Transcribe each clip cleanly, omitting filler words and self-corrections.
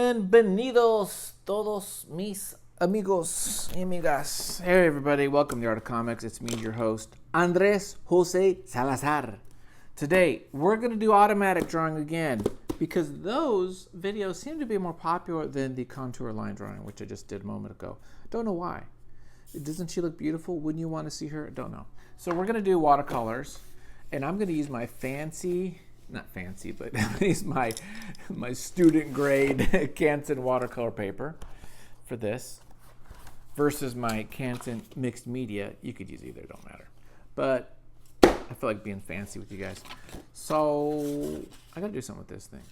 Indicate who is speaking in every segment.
Speaker 1: Bienvenidos todos mis amigos y amigas. Hey everybody, welcome to the Art of Comics. It's me, your host, Andres Jose Salazar. Today, we're going to do automatic drawing again because those videos seem to be more popular than the contour line drawing, which I just did a moment ago. Don't know why. Doesn't she look beautiful? Wouldn't you want to see her? Don't know. So we're going to do watercolors, and I'm going to use my not fancy, but I'm going to use my student grade Canson watercolor paper for this versus my Canson mixed media. You could use either, don't matter. But I feel like being fancy with you guys. So I got to do something with this thing.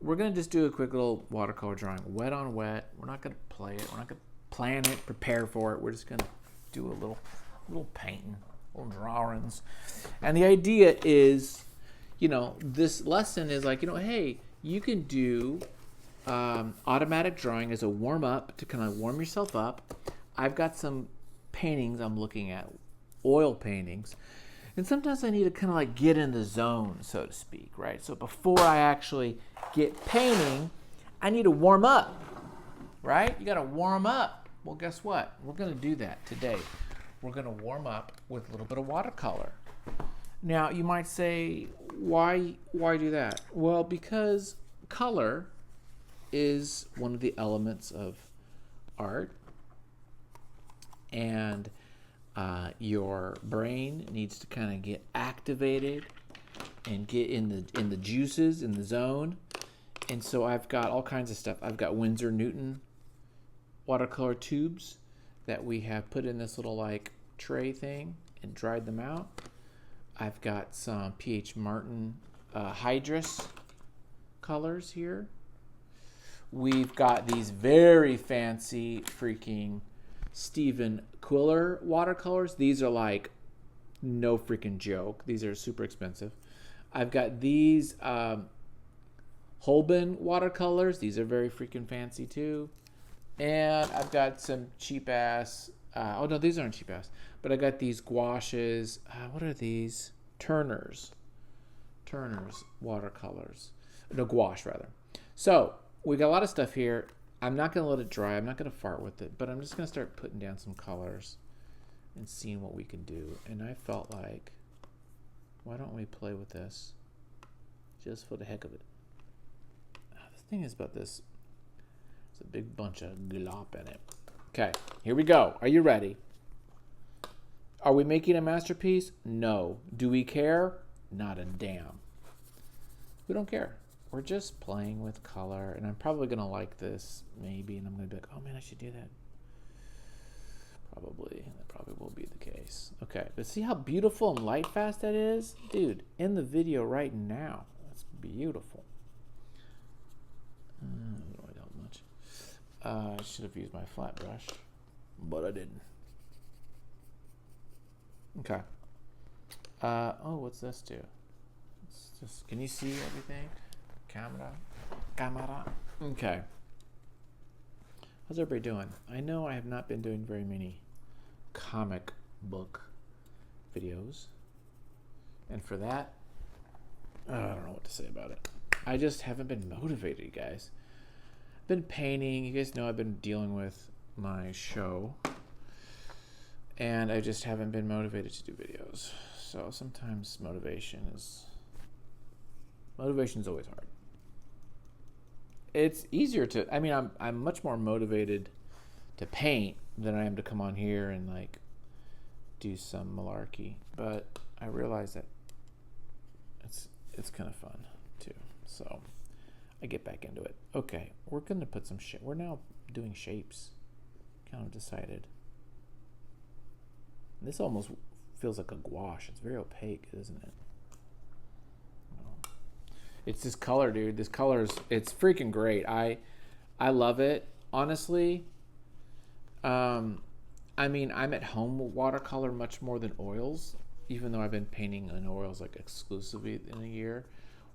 Speaker 1: We're going to just do a quick little watercolor drawing, wet on wet. We're not going to play it. We're not going to plan it, prepare for it. We're just going to do a little painting, little drawings. And the idea is, this lesson is like, hey, you can do automatic drawing as a warm-up to kind of warm yourself up. I've got some paintings I'm looking at, oil paintings, and sometimes I need to kind of like get in the zone, so to speak, right? So before I actually get painting, I need to warm up, right? You got to warm up. Well, guess what? We're going to do that today. We're going to warm up with a little bit of watercolor. Now, you might say, why do that? Well, because color is one of the elements of art, and your brain needs to kind of get activated and get in the juices, in the zone. And so I've got all kinds of stuff. I've got Winsor Newton watercolor tubes that we have put in this little like tray thing and dried them out. I've got some P.H. Martin Hydrus colors here. We've got these very fancy freaking Stephen Quiller watercolors. These are like no freaking joke. These are super expensive. I've got these Holbein watercolors. These are very freaking fancy too. And I've got some cheap ass, oh no, these aren't cheap ass, but I got these gouaches. What are these? Turner's watercolors. No, gouache rather. So we got a lot of stuff here. I'm not going to let it dry. I'm not going to fart with it, but I'm just going to start putting down some colors and seeing what we can do. And I felt like, why don't we play with this just for the heck of it? The thing is about this, it's a big bunch of glop in it. Okay, here we go. Are you ready? Are we making a masterpiece? No. Do we care? Not a damn. We don't care. We're just playing with color, and I'm probably going to like this, maybe, and I'm going to be like, oh man, I should do that. Probably. That probably will be the case. Okay, but see how beautiful and light fast that is? Dude, in the video right now. That's beautiful. I don't really help much. I should have used my flat brush, but I didn't. Okay. Oh, what's this do? It's just, can you see everything? Camera. Okay. How's everybody doing? I know I have not been doing very many comic book videos, and for that, I don't know what to say about it. I just haven't been motivated, you guys. I've been painting. You guys know I've been dealing with my show, and I just haven't been motivated to do videos. So sometimes motivation's always hard. It's easier to, I'm much more motivated to paint than I am to come on here and like do some malarkey. But I realize that it's kind of fun too. So I get back into it. Okay, we're gonna put some shape. We're now doing shapes. Kind of decided. This almost feels like a gouache. It's very opaque, isn't it? It's this color, dude. This color it's freaking great. I love it. Honestly, I'm at home with watercolor much more than oils, even though I've been painting in oils like exclusively in a year.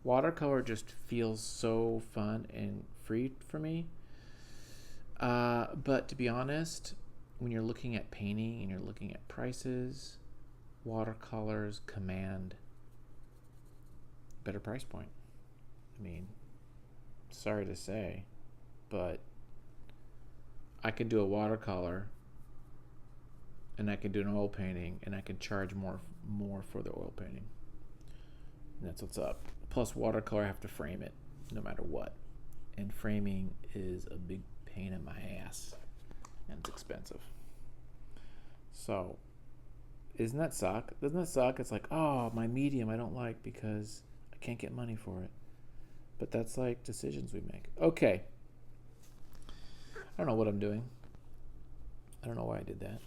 Speaker 1: Watercolor just feels so fun and free for me. But to be honest, when you're looking at painting and you're looking at prices, watercolors command better price point. Sorry to say, but I can do a watercolor, and I can do an oil painting, and I can charge more for the oil painting. And that's what's up. Plus, watercolor, I have to frame it no matter what. And framing is a big pain in my ass. And it's expensive. So, doesn't that suck? It's like, oh, my medium I don't like because I can't get money for it. But that's like decisions we make. Okay. I don't know what I'm doing. I don't know why I did that.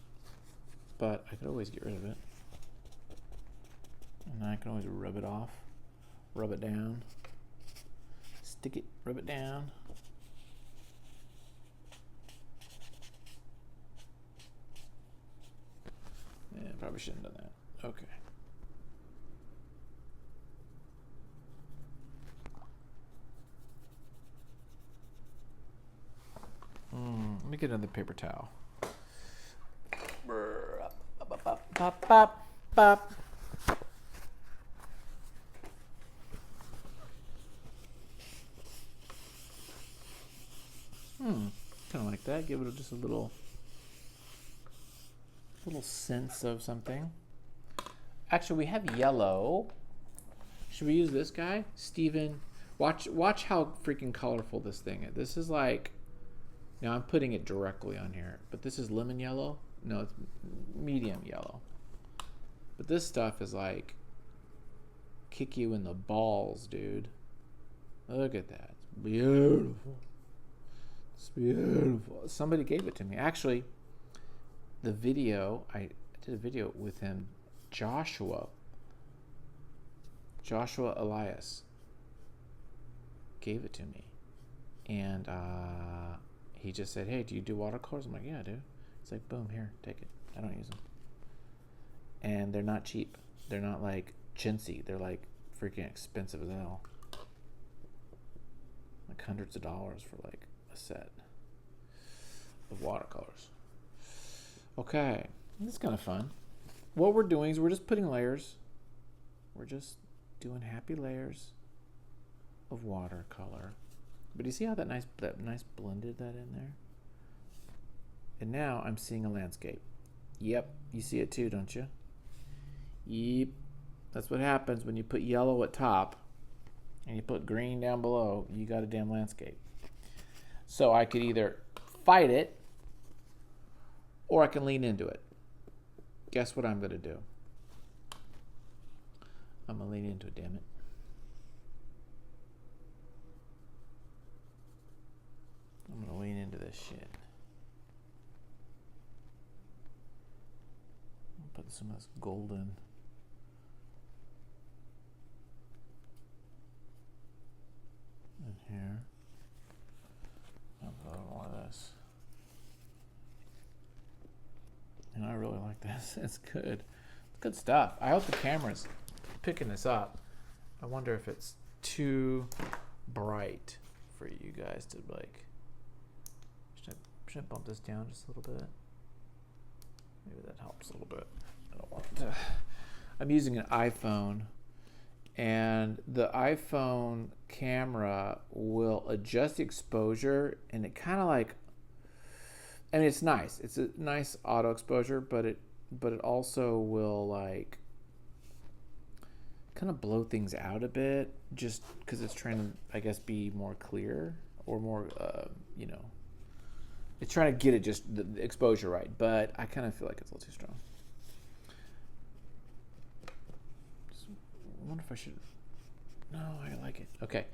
Speaker 1: But I could always get rid of it. And I can always rub it off. Rub it down. Stick it, rub it down. Yeah, probably shouldn't have done that. Okay. Let me get another paper towel. Kind of like that. Give it just a little sense of something. Actually, we have yellow. Should we use this guy? Steven, watch how freaking colorful this thing is. This is like, now I'm putting it directly on here, but this is lemon yellow. No, it's medium yellow. But this stuff is like, kick you in the balls, dude. Look at that. It's beautiful. It's beautiful. Somebody gave it to me. Actually, I did a video with him, Joshua Elias gave it to me. And he just said, hey, do you do watercolors? I'm like, yeah, I do. It's like, boom, here, take it. I don't use them. And they're not cheap. They're not like chintzy. They're like freaking expensive as hell. Like hundreds of dollars for like a set of watercolors. Okay, this is kind of fun. What we're doing is we're just putting layers. We're just doing happy layers of watercolor. But you see how that nice blended that in there? And now I'm seeing a landscape. Yep, you see it too, don't you? Yep. That's what happens when you put yellow at top and you put green down below. You got a damn landscape. So I could either fight it or I can lean into it. Guess what I'm going to do? I'm going to lean into it, damn it. I'm going to lean into this shit. I'll put some of this golden. In here. I'll put a little more of this. And I really like this. It's good. It's good stuff. I hope the camera's picking this up. I wonder if it's too bright for you guys to like. Should I bump this down just a little bit? Maybe that helps a little bit. I don't want to. I'm using an iPhone, and the iPhone camera will adjust the exposure, and it kind of like, I mean, it's nice. It's a nice auto exposure, but it also will like kind of blow things out a bit, just because it's trying to, I guess, be more clear or more, it's trying to get it just the exposure right. But I kind of feel like it's a little too strong. I wonder if I should. No, I like it. Okay.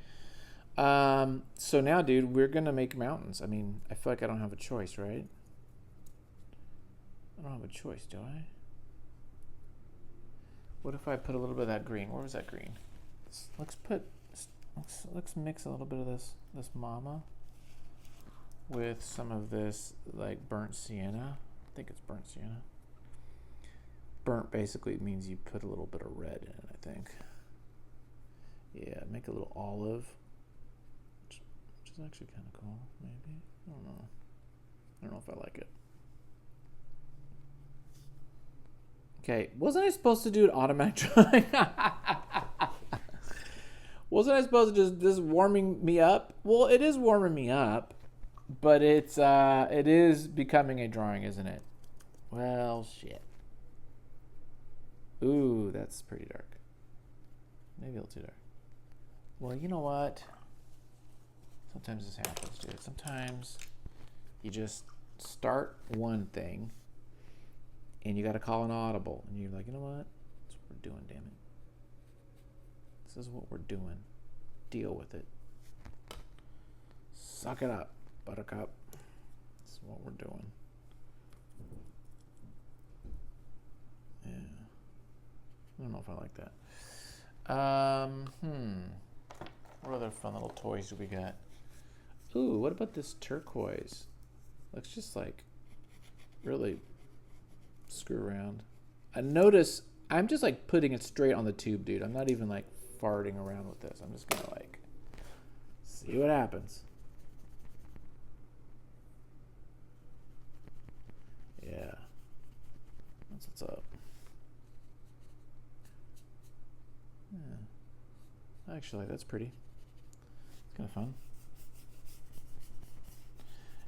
Speaker 1: So now, dude, we're gonna make mountains. I mean, I feel like I don't have a choice, right? I don't have a choice, do I? What if I put a little bit of that green? Where was that green? Let's mix a little bit of this mama with some of this like burnt sienna. I think it's burnt sienna. Burnt basically means you put a little bit of red in it, I think. Yeah, make a little olive. Which is actually kind of cool, maybe. I don't know if I like it. Okay, wasn't I supposed to do an automatic drawing? Wasn't I supposed to just warming me up? Well, it is warming me up, But it is becoming a drawing, isn't it? Well, shit. Ooh, that's pretty dark. Maybe a little too dark. Well, you know what? Sometimes this happens, dude. Sometimes you just start one thing and you got to call an audible. And you're like, you know what? That's what we're doing, damn it. This is what we're doing. Deal with it. Suck it up, buttercup. This is what we're doing. Yeah. I don't know if I like that. What other fun little toys do we got? Ooh, what about this turquoise? Looks just like really screw around. I notice I'm just like putting it straight on the tube, dude. I'm not even like farting around with this. I'm just gonna like see what happens. Yeah, that's what's up. Yeah. Actually, that's pretty. It's kind of fun.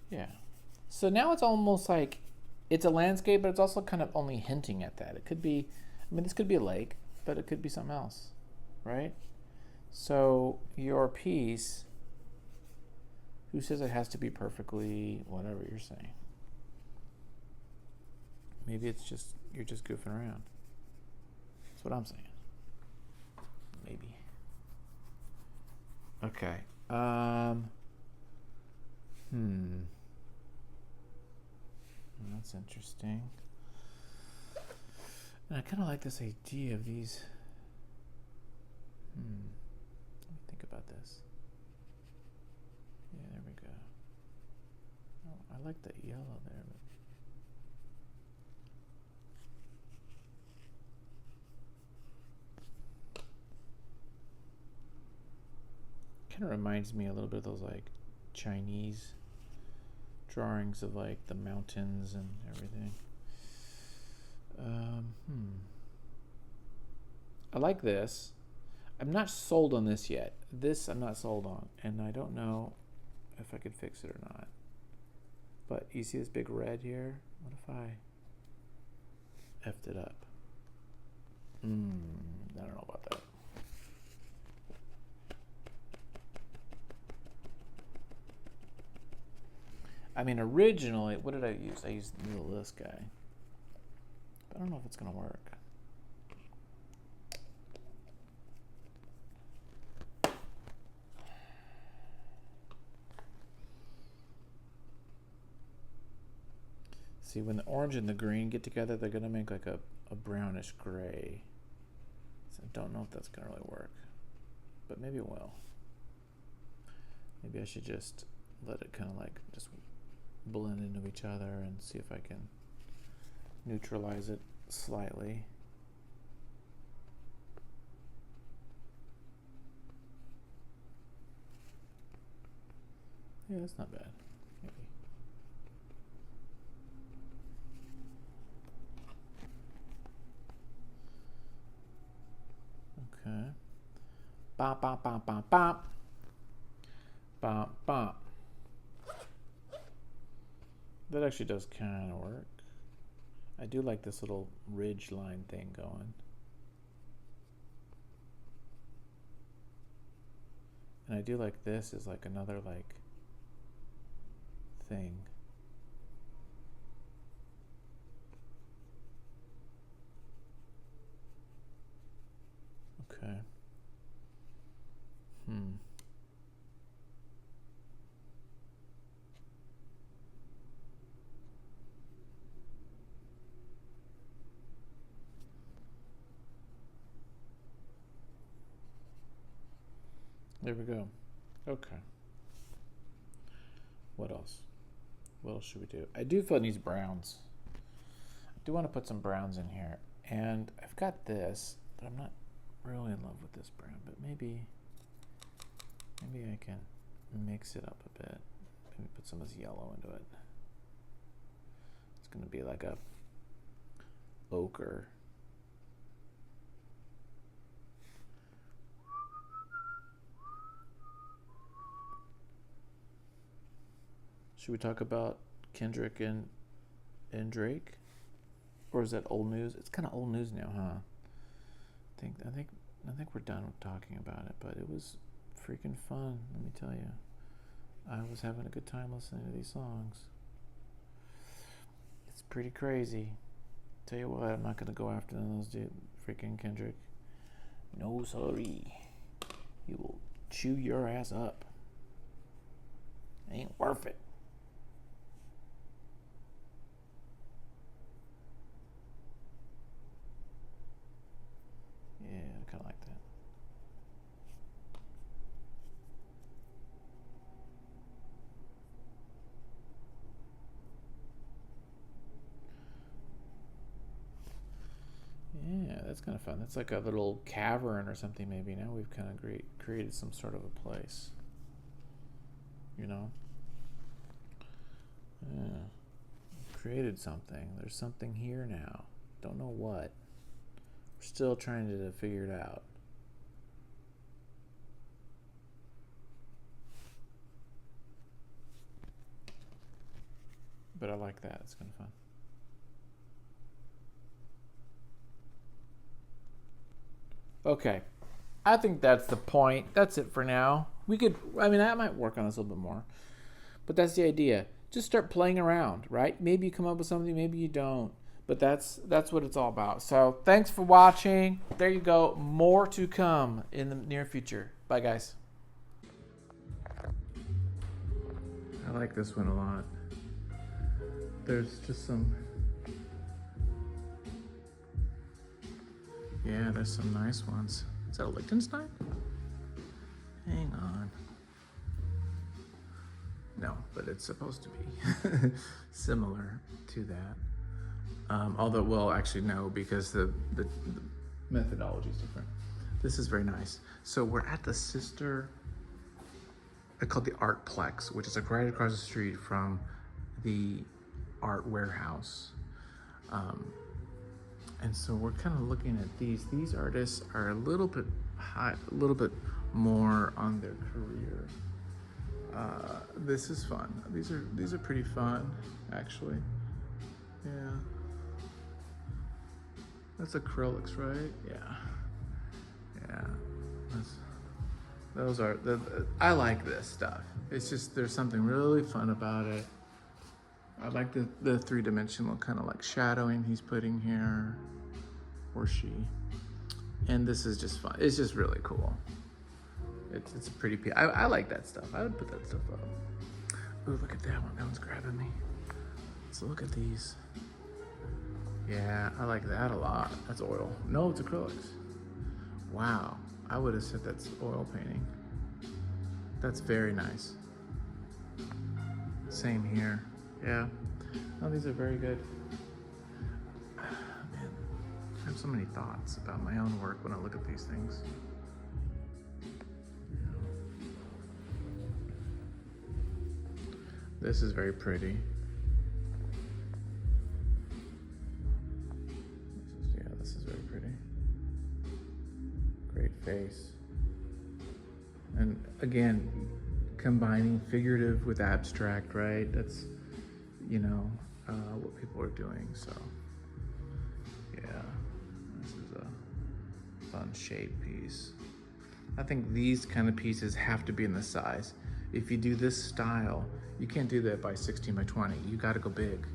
Speaker 1: Yeah. So now it's almost like it's a landscape, but it's also kind of only hinting at that. It could be, I mean, this could be a lake, but it could be something else, right? So your piece, who says it has to be perfectly whatever you're saying? Maybe it's just, you're just goofing around. That's what I'm saying. Maybe. Okay. That's interesting. And I kind of like this idea of these. Let me think about this. Yeah, there we go. Oh, I like that yellow there. Kind of reminds me a little bit of those like Chinese drawings of like the mountains and everything. I like this. I'm not sold on this yet. This I'm not sold on, and I don't know if I could fix it or not. But you see this big red here? What if I effed it up? I don't know about that. I mean, originally, what did I use? I used this guy. But I don't know if it's going to work. See, when the orange and the green get together, they're going to make like a brownish gray. So I don't know if that's going to really work. But maybe it will. Maybe I should just let it kind of like just blend into each other and see if I can neutralize it slightly. Yeah, that's not bad. Maybe. Okay. Bop, bop, bop, bop, bop. Bop, bop. That actually does kind of work. I do like this little ridge line thing going. And I do like this is like another like thing. Okay. There we go. Okay. What else? What else should we do? I do feel it needs browns. I do want to put some browns in here. And I've got this, but I'm not really in love with this brown. But maybe I can mix it up a bit. Maybe put some of this yellow into it. It's going to be like a ochre. Should we talk about Kendrick and Drake? Or is that old news? It's kind of old news now, huh? I think we're done with talking about it, but it was freaking fun, let me tell you. I was having a good time listening to these songs. It's pretty crazy. Tell you what, I'm not gonna go after those freaking Kendrick. No, sorry. He will chew your ass up. Ain't worth it. Yeah, I kind of like that. Yeah, that's kind of fun. That's like a little cavern or something maybe. Now we've kind of created some sort of a place. You know? Yeah. Created something. There's something here now. Don't know what. We're still trying to figure it out. But I like that. It's kind of fun. Okay. I think that's the point. That's it for now. I might work on this a little bit more. But that's the idea. Just start playing around, right? Maybe you come up with something, maybe you don't. But that's what it's all about. So thanks for watching. There you go. More to come in the near future. Bye, guys. I like this one a lot. There's just some... Yeah, there's some nice ones. Is that a Liechtenstein? Hang on. No, but it's supposed to be similar to that. Although, well, actually no, because the methodology is different. This is very nice. So we're at the sister, called the Artplex, which is right across the street from the Art Warehouse. And so we're kind of looking at these. These artists are a little bit high, a little bit more on their career. This is fun. These are pretty fun, actually. Yeah. That's acrylics, right? Yeah. Those are I like this stuff. It's just there's something really fun about it. I like the three-dimensional kind of like shadowing he's putting here, or she. And this is just fun. It's just really cool. It's a pretty piece. I like that stuff. I would put that stuff up. Ooh, look at that one. That one's grabbing me. So look at these. Yeah, I like that a lot. That's oil. No, it's acrylics. Wow. I would have said that's oil painting. That's very nice. Same here. Yeah. Oh, these are very good. Man, I have so many thoughts about my own work when I look at these things. This is very pretty. This is very pretty. Great face. And again, combining figurative with abstract, right? That's, what people are doing, so. Yeah, this is a fun shape piece. I think these kind of pieces have to be in this size. If you do this style, you can't do that by 16 by 20. You gotta go big.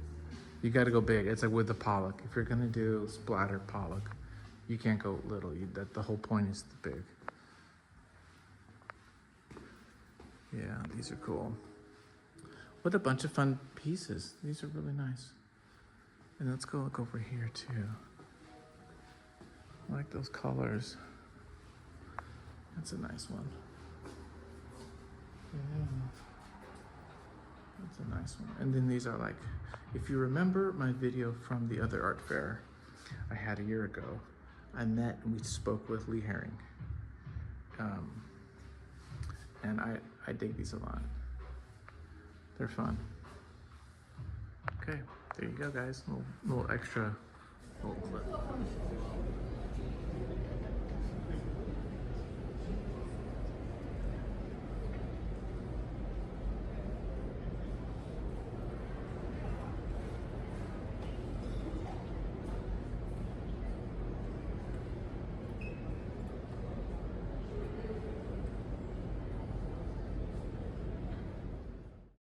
Speaker 1: You gotta go big. It's like with the Pollock. If you're gonna do splatter Pollock, you can't go little. The whole point is the big. Yeah, these are cool. What a bunch of fun pieces. These are really nice. And let's go look over here too. I like those colors. That's a nice one. Yeah. That's a nice one. And then these are like, if you remember my video from the other art fair I had a year ago, I met and we spoke with Lee Herring. And I dig these a lot. They're fun. Okay, there you go, guys. Little extra little clip.